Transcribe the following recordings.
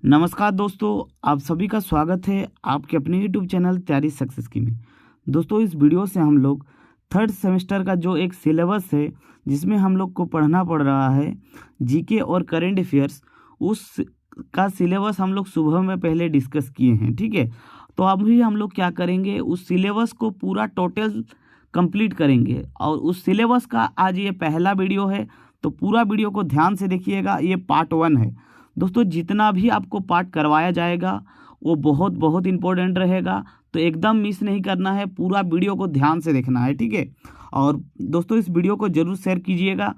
नमस्कार दोस्तों, आप सभी का स्वागत है आपके अपने यूट्यूब चैनल तैयारी सक्सेस की में। दोस्तों, इस वीडियो से हम लोग थर्ड सेमेस्टर का जो एक सिलेबस है जिसमें हम लोग को पढ़ना पड़ रहा है जीके और करंट अफेयर्स, उस का सिलेबस हम लोग सुबह में पहले डिस्कस किए हैं। ठीक है, तो अभी हम लोग क्या करेंगे, उस सिलेबस को पूरा टोटल कंप्लीट करेंगे और उस सिलेबस का आज ये पहला वीडियो है। तो पूरा वीडियो को ध्यान से देखिएगा, ये पार्ट 1 है। दोस्तों, जितना भी आपको पार्ट करवाया जाएगा वो बहुत बहुत इम्पोर्टेंट रहेगा, तो एकदम मिस नहीं करना है, पूरा वीडियो को ध्यान से देखना है। ठीक है, और दोस्तों इस वीडियो को ज़रूर शेयर कीजिएगा।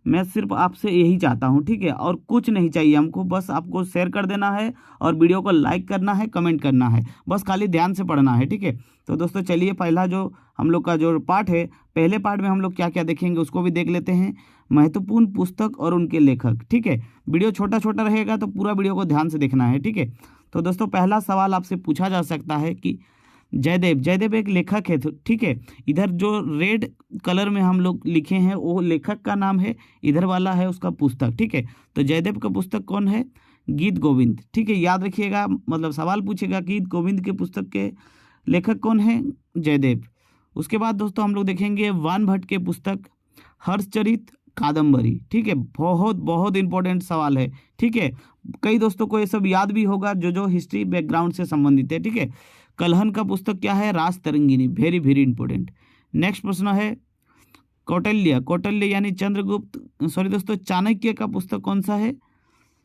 मैं सिर्फ आपसे यही चाहता हूँ। ठीक है, और कुछ नहीं चाहिए हमको, बस आपको शेयर कर देना है और वीडियो को लाइक करना है, कमेंट करना है, बस खाली ध्यान से पढ़ना है। ठीक है, तो दोस्तों चलिए पहला जो हम लोग का जो पार्ट है, पहले पार्ट में हम लोग क्या क्या देखेंगे उसको भी देख लेते हैं। महत्वपूर्ण पुस्तक और उनके लेखक। ठीक है, वीडियो छोटा छोटा रहेगा तो पूरा वीडियो को ध्यान से देखना है। ठीक है, तो दोस्तों पहला सवाल आपसे पूछा जा सकता है कि जयदेव एक लेखक है। तो ठीक है, इधर जो रेड कलर में हम लोग लिखे हैं वो लेखक का नाम है, इधर वाला है उसका पुस्तक। ठीक है, तो जयदेव का पुस्तक कौन है? गीत गोविंद। ठीक है, याद रखिएगा, मतलब सवाल पूछेगा गीत गोविंद के पुस्तक के लेखक कौन है? जयदेव। उसके बाद दोस्तों हम लोग देखेंगे वान भट्ट के पुस्तक हर्षचरित कादम्बरी। ठीक है, बहुत बहुत इंपॉर्टेंट सवाल है। ठीक है, कई दोस्तों को ये सब याद भी होगा जो हिस्ट्री बैकग्राउंड से संबंधित है। ठीक है, कलहन का पुस्तक क्या है? रास Tarangini. Very very important. Next प्रश्न है कौटिल्य यानी चंद्रगुप्त, सॉरी दोस्तों, चाणक्य का पुस्तक कौन सा है?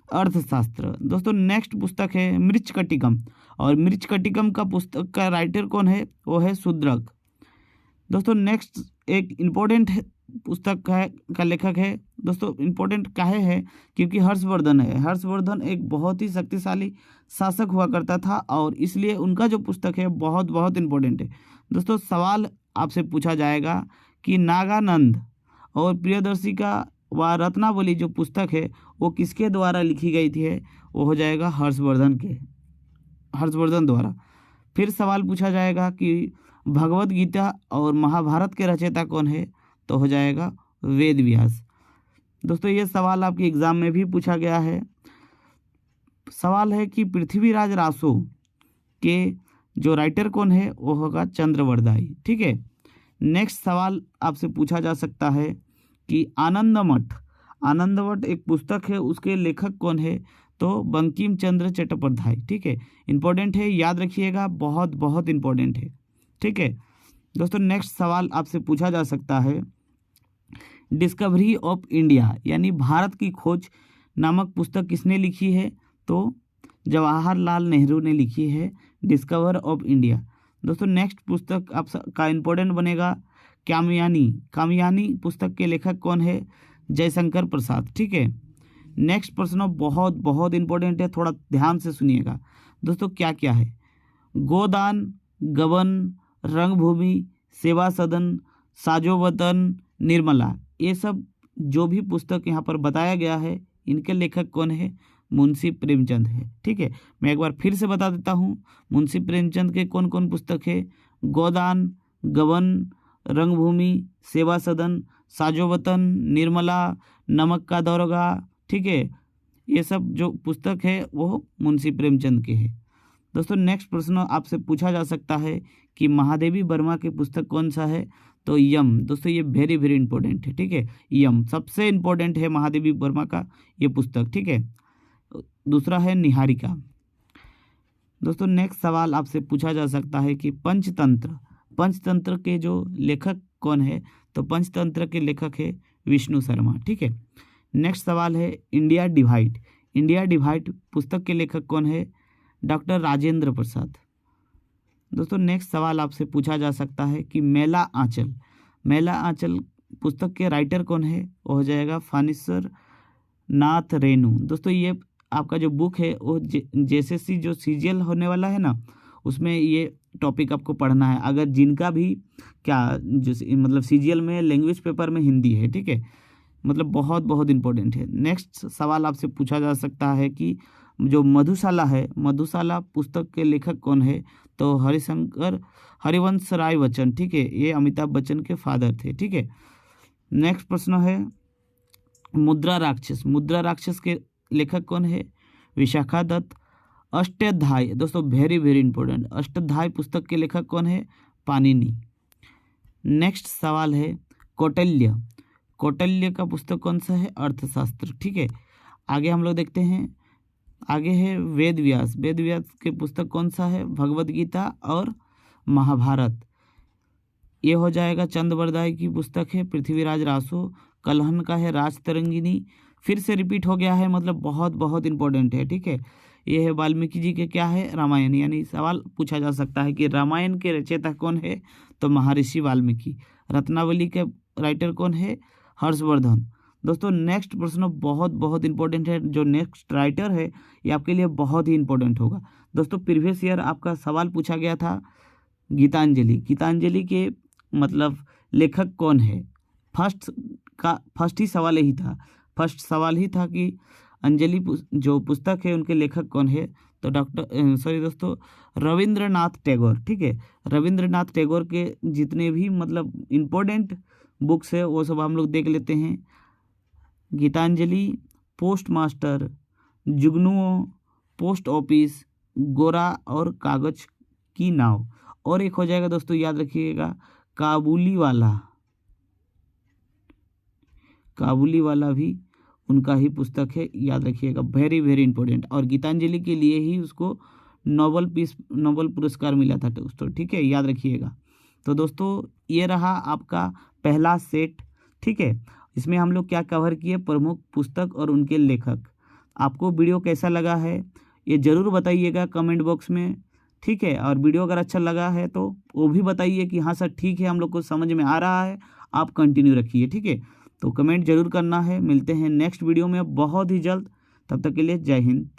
अर्थशास्त्र। दोस्तों नेक्स्ट पुस्तक है मृच्छकटिकम, और मृच्छकटिकम का पुस्तक का राइटर कौन है? वो है शूद्रक। दोस्तों नेक्स्ट एक इम्पोर्टेंट पुस्तक है का लेखक है, दोस्तों इम्पोर्टेंट काहे है? क्योंकि हर्षवर्धन है। हर्षवर्धन एक बहुत ही शक्तिशाली शासक हुआ करता था और इसलिए उनका जो पुस्तक है बहुत बहुत इम्पोर्टेंट है। दोस्तों सवाल आपसे पूछा जाएगा कि नागानंद और प्रियदर्शी का व रत्नावली जो पुस्तक है वो किसके द्वारा लिखी गई थी? वो हो जाएगा हर्षवर्धन द्वारा। फिर सवाल पूछा जाएगा कि भगवत गीता और महाभारत के रचयिता कौन है? तो हो जाएगा वेद व्यास। दोस्तों ये सवाल आपके एग्जाम में भी पूछा गया है। सवाल है कि पृथ्वीराज रासो के जो राइटर कौन है? वो होगा चंद्रवरदाई। ठीक है, नेक्स्ट सवाल आपसे पूछा जा सकता है कि आनंदमठ एक पुस्तक है, उसके लेखक कौन है? तो बंकिम चंद्र चट्टोपाध्याय। ठीक है, इंपॉर्टेंट है, याद रखिएगा, बहुत बहुत इंपॉर्टेंट है। ठीक है दोस्तों, नेक्स्ट सवाल आपसे पूछा जा सकता है डिस्कवरी ऑफ इंडिया यानी भारत की खोज नामक पुस्तक किसने लिखी है? तो जवाहरलाल नेहरू ने लिखी है डिस्कवर ऑफ इंडिया। दोस्तों नेक्स्ट पुस्तक आप का इम्पोर्टेंट बनेगा कामयानी पुस्तक के लेखक कौन है? जयशंकर प्रसाद। ठीक है, नेक्स्ट प्रश्न बहुत बहुत इंपॉर्टेंट है, थोड़ा ध्यान से सुनिएगा। दोस्तों क्या क्या है? गोदान, गबन, रंगभूमि, सेवा सदन, साजो वतन, निर्मला, ये सब जो भी पुस्तक यहाँ पर बताया गया है इनके लेखक कौन है? मुंशी प्रेमचंद है। ठीक है, मैं एक बार फिर से बता देता हूँ, मुंशी प्रेमचंद के कौन कौन पुस्तक है? गोदान, गबन, रंगभूमि, सेवा सदन, साजो वतन, निर्मला, नमक का दौरगा। ठीक है, ये सब जो पुस्तक है वो मुंशी प्रेमचंद के हैं। दोस्तों नेक्स्ट प्रश्न आपसे पूछा जा सकता है कि महादेवी वर्मा के पुस्तक कौन सा है? तो यम। दोस्तों ये वेरी वेरी इंपॉर्टेंट है। ठीक है, यम सबसे इंपॉर्टेंट है महादेवी वर्मा का ये पुस्तक। ठीक है, दूसरा है निहारिका। दोस्तों नेक्स्ट सवाल आपसे पूछा जा सकता है कि पंचतंत्र के जो लेखक कौन है? तो पंचतंत्र के लेखक है विष्णु शर्मा। ठीक है, नेक्स्ट सवाल है इंडिया डिवाइड पुस्तक के लेखक कौन है? डॉक्टर राजेंद्र प्रसाद। दोस्तों नेक्स्ट सवाल आपसे पूछा जा सकता है कि मेला आंचल पुस्तक के राइटर कौन है? वो हो जाएगा फानेश्वर नाथ रेणु। दोस्तों ये आपका जो बुक है वो जेएसएससी जो सीजीएल होने वाला है ना, उसमें ये टॉपिक आपको पढ़ना है, अगर जिनका भी मतलब सीजीएल में लैंग्वेज पेपर में हिंदी है। ठीक है, मतलब बहुत बहुत इंपॉर्टेंट है। नेक्स्ट सवाल आपसे पूछा जा सकता है कि जो मधुशाला पुस्तक के लेखक कौन है? तो हरिवंश राय बच्चन। ठीक है, ये अमिताभ बच्चन के फादर थे। ठीक है, नेक्स्ट प्रश्न है मुद्रा राक्षस के लेखक कौन है? विशाखा दत्त। अष्टाध्यायी, दोस्तों वेरी वेरी इंपॉर्टेंट, अष्टाध्यायी पुस्तक के लेखक कौन है? पाणिनि। नेक्स्ट सवाल है कौटिल्य। कौटिल्य का पुस्तक कौन सा है? अर्थशास्त्र। ठीक है, आगे हम लोग देखते हैं, आगे है वेद व्यास। वेद व्यास के पुस्तक कौन सा है? भगवद गीता और महाभारत। ये हो जाएगा चंद्रबरदाई की पुस्तक है पृथ्वीराज रासो। कलहन का है राजतरंगिनी। फिर से रिपीट हो गया है, मतलब बहुत बहुत इंपॉर्टेंट है। ठीक है, ये है वाल्मीकि जी के क्या है? रामायण। यानी सवाल पूछा जा सकता है कि रामायण के रचयिता कौन है? तो महर्षि वाल्मीकि। रत्नावली के राइटर कौन है? हर्षवर्धन। दोस्तों नेक्स्ट प्रश्न बहुत बहुत इंपॉर्टेंट है, जो नेक्स्ट राइटर है ये आपके लिए बहुत ही इंपॉर्टेंट होगा। दोस्तों प्रीवियस ईयर आपका सवाल पूछा गया था गीतांजलि। गीतांजलि के मतलब लेखक कौन है? फर्स्ट ही सवाल यही था, फर्स्ट सवाल ही था कि अंजलि जो पुस्तक है उनके लेखक कौन है? तो दोस्तों रविंद्रनाथ टैगोर। ठीक है, रविंद्रनाथ टैगोर के जितने भी मतलब इम्पोर्टेंट बुक्स है वो सब हम लोग देख लेते हैं। गीतांजलि, पोस्ट मास्टर, जुगनुओं, पोस्ट ऑफिस, गोरा और कागज की नाव। और एक हो जाएगा दोस्तों, याद रखिएगा, काबुली वाला। काबुली वाला भी उनका ही पुस्तक है, याद रखिएगा, वेरी वेरी इंपॉर्टेंट। और गीतांजलि के लिए ही उसको नोबल पुरस्कार मिला था दोस्तों। ठीक है, याद रखिएगा। तो दोस्तों ये रहा आपका पहला सेट। ठीक है, इसमें हम लोग क्या कवर किए? प्रमुख पुस्तक और उनके लेखक। आपको वीडियो कैसा लगा है ये ज़रूर बताइएगा कमेंट बॉक्स में। ठीक है, और वीडियो अगर अच्छा लगा है तो वो भी बताइए कि हाँ सर ठीक है, हम लोग को समझ में आ रहा है, आप कंटिन्यू रखिए। ठीक है, तो कमेंट जरूर करना है। मिलते हैं नेक्स्ट वीडियो में बहुत ही जल्द, तब तक के लिए जय हिंद।